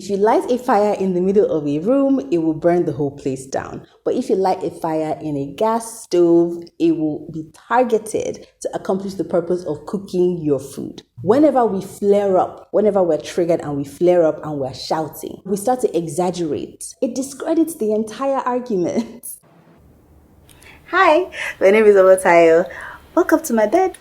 If you light a fire in the middle of a room, it will burn the whole place down. But if you light a fire in a gas stove, it will be targeted to accomplish the purpose of cooking your food. Whenever we flare up, whenever we're triggered and we flare up and we're shouting, we start to exaggerate. It discredits the entire argument. Hi, my name is Omotayo. Welcome to my bed.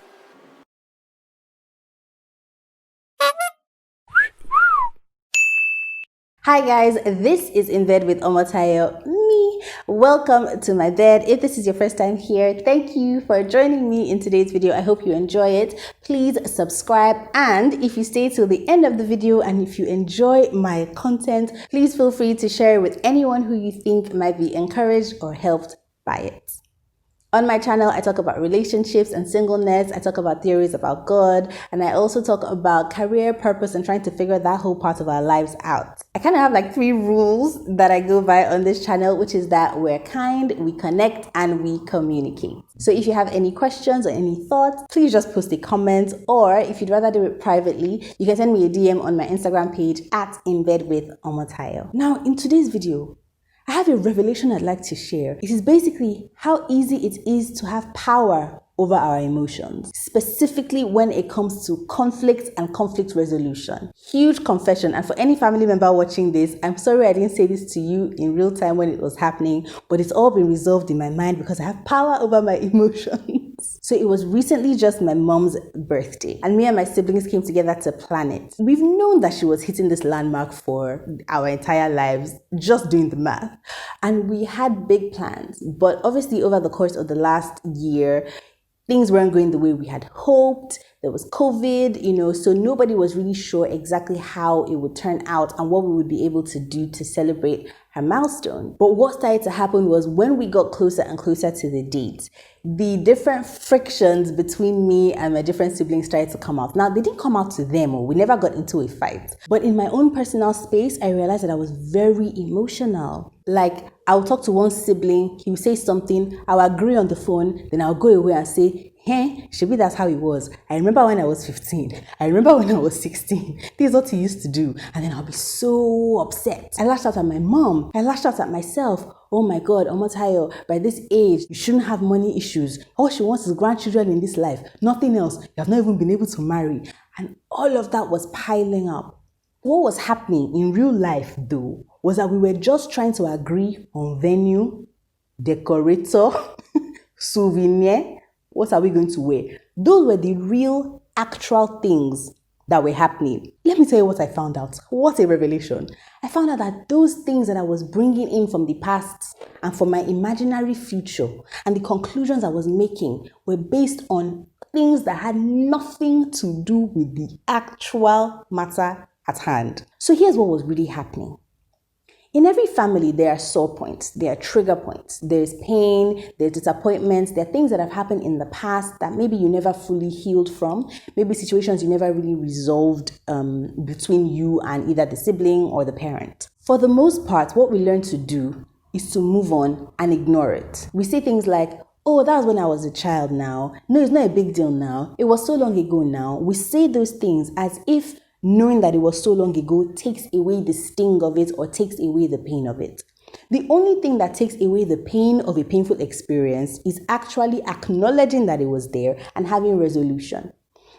Hi guys, this is In Bed with Omotayo, me. Welcome to my bed. If this is your first time here, thank you for joining me in today's video. I hope you enjoy it. Please subscribe, and if you stay till the end of the video and if you enjoy my content, please feel free to share it with anyone who you think might be encouraged or helped by it. On my channel, I talk about relationships and singleness. I talk about theories about God, and I also talk about career, purpose, and trying to figure that whole part of our lives out. I kind of have like 3 rules that I go by on this channel, which is that we're kind, we connect, and we communicate. So if you have any questions or any thoughts, please just post a comment, or if you'd rather do it privately, you can send me a DM on my Instagram page at InBedWithOmotayo. Now, in today's video, I have a revelation I'd like to share. It is basically how easy it is to have power over our emotions, specifically when it comes to conflict and conflict resolution. Huge confession, and for any family member watching this, I'm sorry I didn't say this to you in real time when it was happening, but it's all been resolved in my mind because I have power over my emotions. So it was recently just my mom's birthday, and me and my siblings came together to plan it. We've known that she was hitting this landmark for our entire lives, just doing the math. And we had big plans, but obviously over the course of the last year, things weren't going the way we had hoped. There was COVID, so nobody was really sure exactly how it would turn out and what we would be able to do to celebrate her milestone. But what started to happen was when we got closer and closer to the date, the different frictions between me and my different siblings started to come out. Now, they didn't come out to them, or we never got into a fight. But in my own personal space, I realized that I was very emotional. Like, I'll talk to one sibling, he will say something, I'll agree on the phone, then I'll go away and say, hey, Shebi, that's how it was. I remember when I was 15. I remember when I was 16. This is what he used to do. And then I'll be so upset. I lashed out at my mom. I lashed out at myself. Oh my God, Omotayo, by this age, you shouldn't have money issues. All she wants is grandchildren in this life. Nothing else. You have not even been able to marry. And all of that was piling up. What was happening in real life, though, was that we were just trying to agree on venue, decorator, souvenir. What are we going to wear? Those were the real, actual things that were happening. Let me tell you what I found out. What a revelation. I found out that those things that I was bringing in from the past and from my imaginary future and the conclusions I was making were based on things that had nothing to do with the actual matter at hand. So here's what was really happening. In every family, there are sore points, there are trigger points, there's pain, there's disappointments, there are things that have happened in the past that maybe you never fully healed from, maybe situations you never really resolved between you and either the sibling or the parent. For the most part, what we learn to do is to move on and ignore it. We say things like, oh, that was when I was a child now. No, it's not a big deal now. It was so long ago now. We say those things as if knowing that it was so long ago takes away the sting of it or takes away the pain of it. The only thing that takes away the pain of a painful experience is actually acknowledging that it was there and having resolution.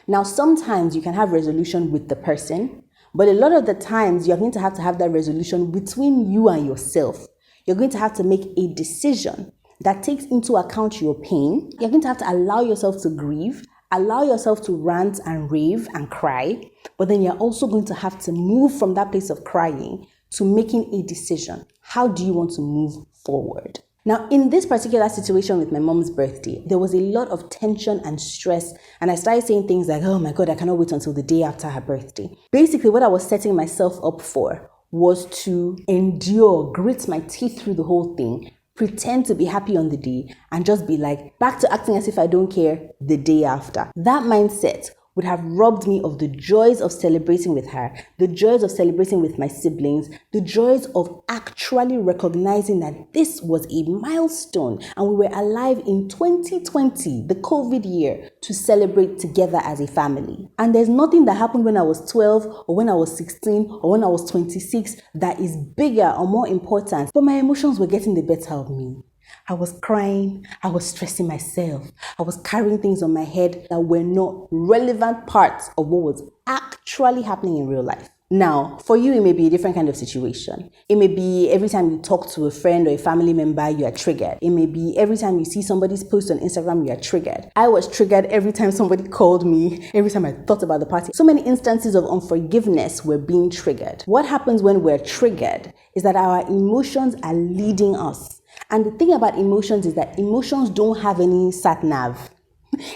Now, sometimes you can have resolution with the person, but a lot of the times you're going to have that resolution between you and yourself. You're going to have to make a decision that takes into account your pain. You're going to have to allow yourself to grieve, allow yourself to rant and rave and cry, but then you're also going to have to move from that place of crying to making a decision. How do you want to move forward? Now, in this particular situation with my mom's birthday, there was a lot of tension and stress, and I started saying things like, oh my God, I cannot wait until the day after her birthday. Basically, what I was setting myself up for was to endure, grit my teeth through the whole thing, pretend to be happy on the day, and just be like, back to acting as if I don't care the day after. That mindset would have robbed me of the joys of celebrating with her, the joys of celebrating with my siblings, the joys of actually recognizing that this was a milestone and we were alive in 2020, the COVID year, to celebrate together as a family. And there's nothing that happened when I was 12 or when I was 16 or when I was 26 that is bigger or more important, but my emotions were getting the better of me. I was crying, I was stressing myself, I was carrying things on my head that were not relevant parts of what was actually happening in real life. Now, for you, it may be a different kind of situation. It may be every time you talk to a friend or a family member, you are triggered. It may be every time you see somebody's post on Instagram, you are triggered. I was triggered every time somebody called me, every time I thought about the party. So many instances of unforgiveness were being triggered. What happens when we're triggered is that our emotions are leading us. And the thing about emotions is that emotions don't have any sat-nav.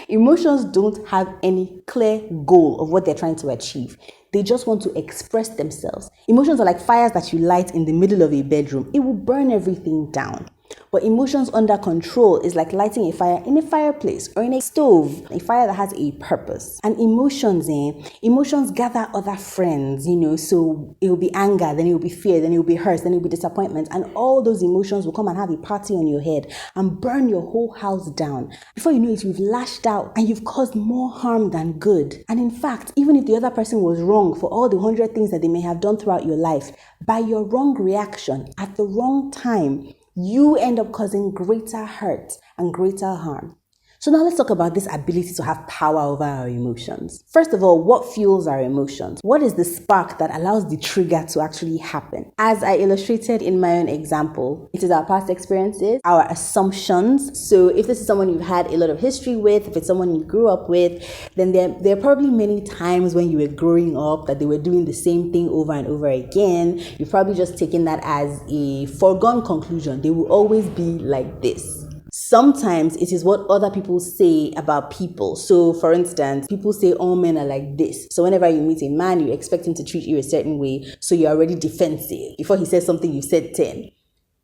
Emotions don't have any clear goal of what they're trying to achieve. They just want to express themselves. Emotions are like fires that you light in the middle of a bedroom. It will burn everything down. But emotions under control is like lighting a fire in a fireplace or in a stove, a fire that has a purpose. And emotions gather other friends, so it will be anger, then it will be fear, then it will be hurt, then it will be disappointment. And all those emotions will come and have a party on your head and burn your whole house down. Before you know it, you've lashed out and you've caused more harm than good. And in fact, even if the other person was wrong for all the 100 things that they may have done throughout your life, by your wrong reaction at the wrong time, you end up causing greater hurt and greater harm. So now let's talk about this ability to have power over our emotions. First of all, what fuels our emotions? What is the spark that allows the trigger to actually happen? As I illustrated in my own example, it is our past experiences, our assumptions. So if this is someone you've had a lot of history with, if it's someone you grew up with, then there are probably many times when you were growing up that they were doing the same thing over and over again. You've probably just taken that as a foregone conclusion. They will always be like this. Sometimes it is what other people say about people. So for instance, people say all men are like this. So whenever you meet a man, you expect him to treat you a certain way. So you're already defensive. Before he says something, you said 10.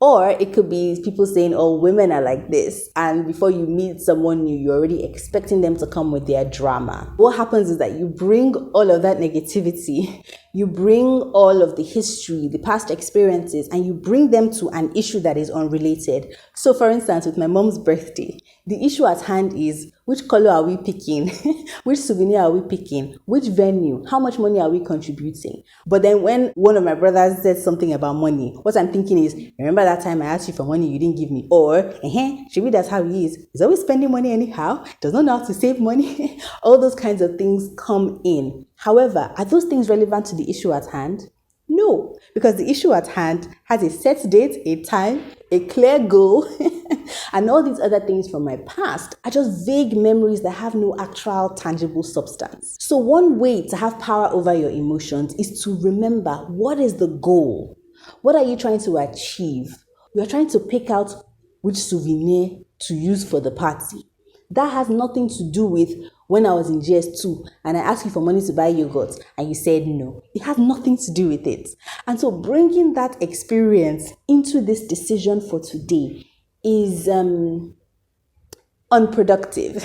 Or it could be people saying, oh, women are like this. And before you meet someone new, you're already expecting them to come with their drama. What happens is that you bring all of that negativity, you bring all of the history, the past experiences, and you bring them to an issue that is unrelated. So for instance, with my mom's birthday, the issue at hand is, which color are we picking? Which souvenir are we picking? Which venue? How much money are we contributing? But then when one of my brothers said something about money, what I'm thinking is, remember that time I asked you for money, you didn't give me? Or, maybe that's how he is. He's always spending money anyhow, does not know how to save money. All those kinds of things come in. However, are those things relevant to the issue at hand? No, because the issue at hand has a set date, a time, a clear goal, and all these other things from my past are just vague memories that have no actual tangible substance. So one way to have power over your emotions is to remember, what is the goal? What are you trying to achieve? You're trying to pick out which souvenir to use for the party. That has nothing to do with when I was in GS2 and I asked you for money to buy yogurt and you said no. It has nothing to do with it. And so bringing that experience into this decision for today is unproductive,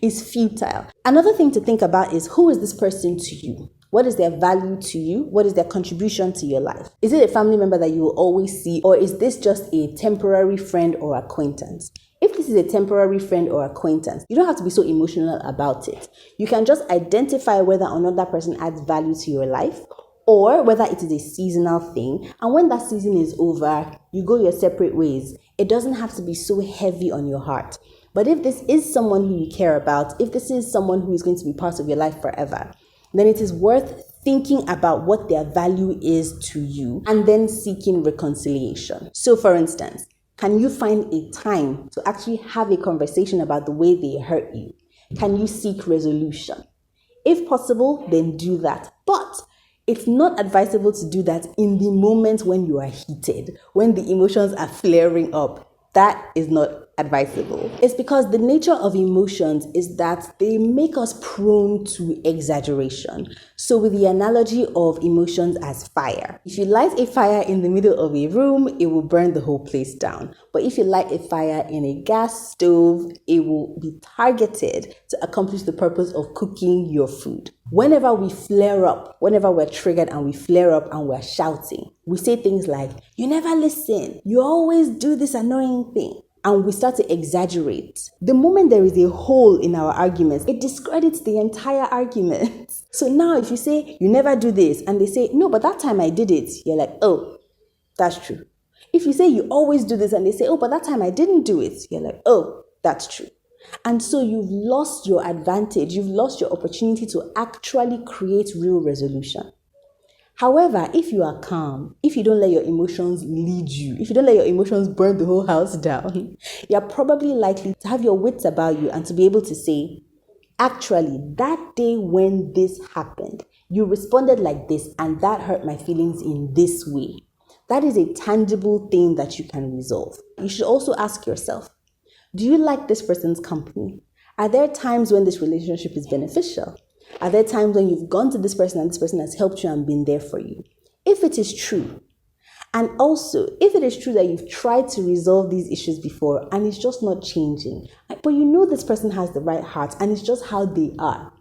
is futile. Another thing to think about is, who is this person to you? What is their value to you? What is their contribution to your life? Is it a family member that you will always see, or is this just a temporary friend or acquaintance? If this is a temporary friend or acquaintance, you don't have to be so emotional about it. You can just identify whether or not that person adds value to your life, or whether it is a seasonal thing. And when that season is over, you go your separate ways. It doesn't have to be so heavy on your heart. But if this is someone who you care about, if this is someone who is going to be part of your life forever, then it is worth thinking about what their value is to you and then seeking reconciliation. So for instance, can you find a time to actually have a conversation about the way they hurt you? Can you seek resolution? If possible, then do that. But it's not advisable to do that in the moment when you are heated, when the emotions are flaring up. That is not advisable. It's because the nature of emotions is that they make us prone to exaggeration. So with the analogy of emotions as fire, if you light a fire in the middle of a room, it will burn the whole place down. But if you light a fire in a gas stove, it will be targeted to accomplish the purpose of cooking your food. Whenever we flare up, whenever we're triggered and we flare up and we're shouting, we say things like, "You never listen, you always do this annoying thing." And we start to exaggerate. The moment there is a hole in our arguments, it discredits the entire argument. So now if you say, "You never do this," and they say, "No, but that time I did it," you're like, "Oh, that's true." If you say, "You always do this," and they say, "Oh, but that time I didn't do it," you're like, "Oh, that's true." And so you've lost your advantage. You've lost your opportunity to actually create real resolution. However, if you are calm, if you don't let your emotions lead you, if you don't let your emotions burn the whole house down, you're probably likely to have your wits about you and to be able to say, "Actually, that day when this happened, you responded like this and that hurt my feelings in this way." That is a tangible thing that you can resolve. You should also ask yourself, do you like this person's company? Are there times when this relationship is beneficial? Are there times when you've gone to this person and this person has helped you and been there for you? If it is true, and also if it is true that you've tried to resolve these issues before and it's just not changing, but you know this person has the right heart and it's just how they are.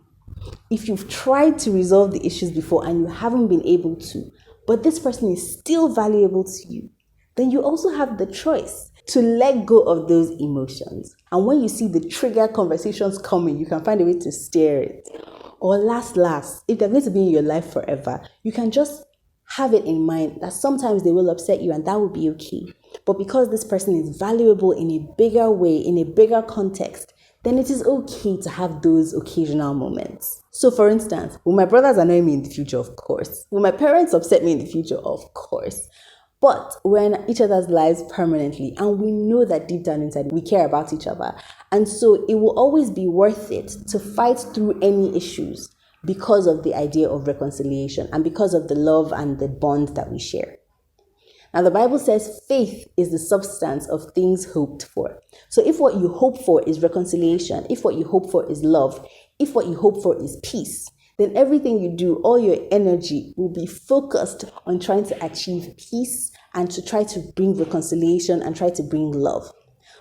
If you've tried to resolve the issues before and you haven't been able to, but this person is still valuable to you, then you also have the choice to let go of those emotions. And when you see the trigger conversations coming, you can find a way to steer it. Or last, if they're going to be in your life forever, you can just have it in mind that sometimes they will upset you and that will be okay. But because this person is valuable in a bigger way, in a bigger context, then it is okay to have those occasional moments. So for instance, will my brothers annoy me in the future? Of course. Will my parents upset me in the future? Of course. But we're in each other's lives permanently, and we know that deep down inside we care about each other. And so it will always be worth it to fight through any issues because of the idea of reconciliation and because of the love and the bond that we share. Now, the Bible says faith is the substance of things hoped for. So if what you hope for is reconciliation, if what you hope for is love, if what you hope for is peace, then everything you do, all your energy will be focused on trying to achieve peace and to try to bring reconciliation and try to bring love.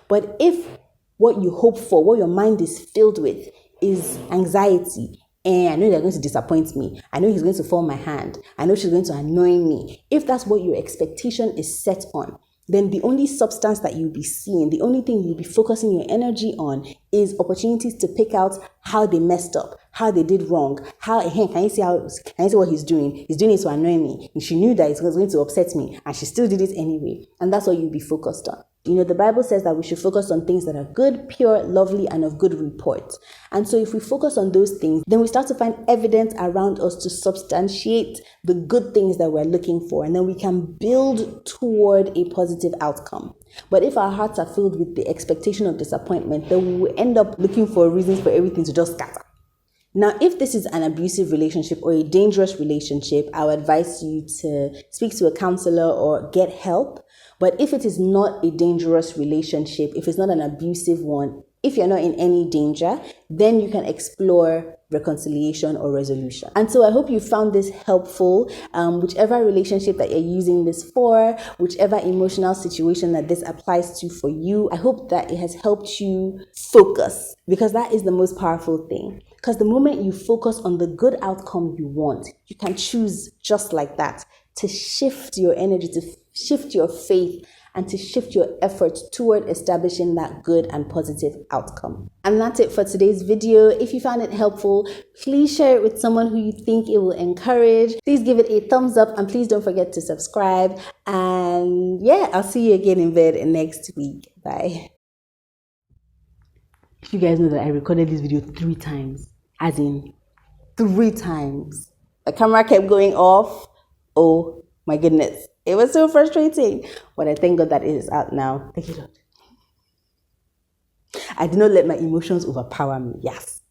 But if what you hope for, what your mind is filled with, is anxiety, and I know they're going to disappoint me, I know he's going to fall my hand, I know she's going to annoy me, if that's what your expectation is set on, then the only substance that you'll be seeing, the only thing you'll be focusing your energy on is opportunities to pick out how they messed up, how they did wrong, can you see what he's doing? He's doing it to annoy me. And she knew that it was going to upset me and she still did it anyway. And that's what you'll be focused on. You know, the Bible says that we should focus on things that are good, pure, lovely, and of good report. And so if we focus on those things, then we start to find evidence around us to substantiate the good things that we're looking for. And then we can build toward a positive outcome. But if our hearts are filled with the expectation of disappointment, then we will end up looking for reasons for everything to just scatter. Now, if this is an abusive relationship or a dangerous relationship, I would advise you to speak to a counselor or get help. But if it is not a dangerous relationship, if it's not an abusive one, if you're not in any danger, then you can explore reconciliation or resolution. And so I hope you found this helpful. Whichever relationship that you're using this for, whichever emotional situation that this applies to for you, I hope that it has helped you focus, because that is the most powerful thing. Because the moment you focus on the good outcome you want, you can choose just like that to shift your energy, to shift your faith, and to shift your efforts toward establishing that good and positive outcome. And that's it for today's video. If you found it helpful, please share it with someone who you think it will encourage. Please give it a thumbs up and please don't forget to subscribe. And yeah, I'll see you again in bed next week. Bye. You guys know that I recorded this video 3 times, as in 3 times. The camera kept going off. Oh my goodness. It was so frustrating, but I thank God that it is out now. Thank you, Lord. I did not let my emotions overpower me. Yes.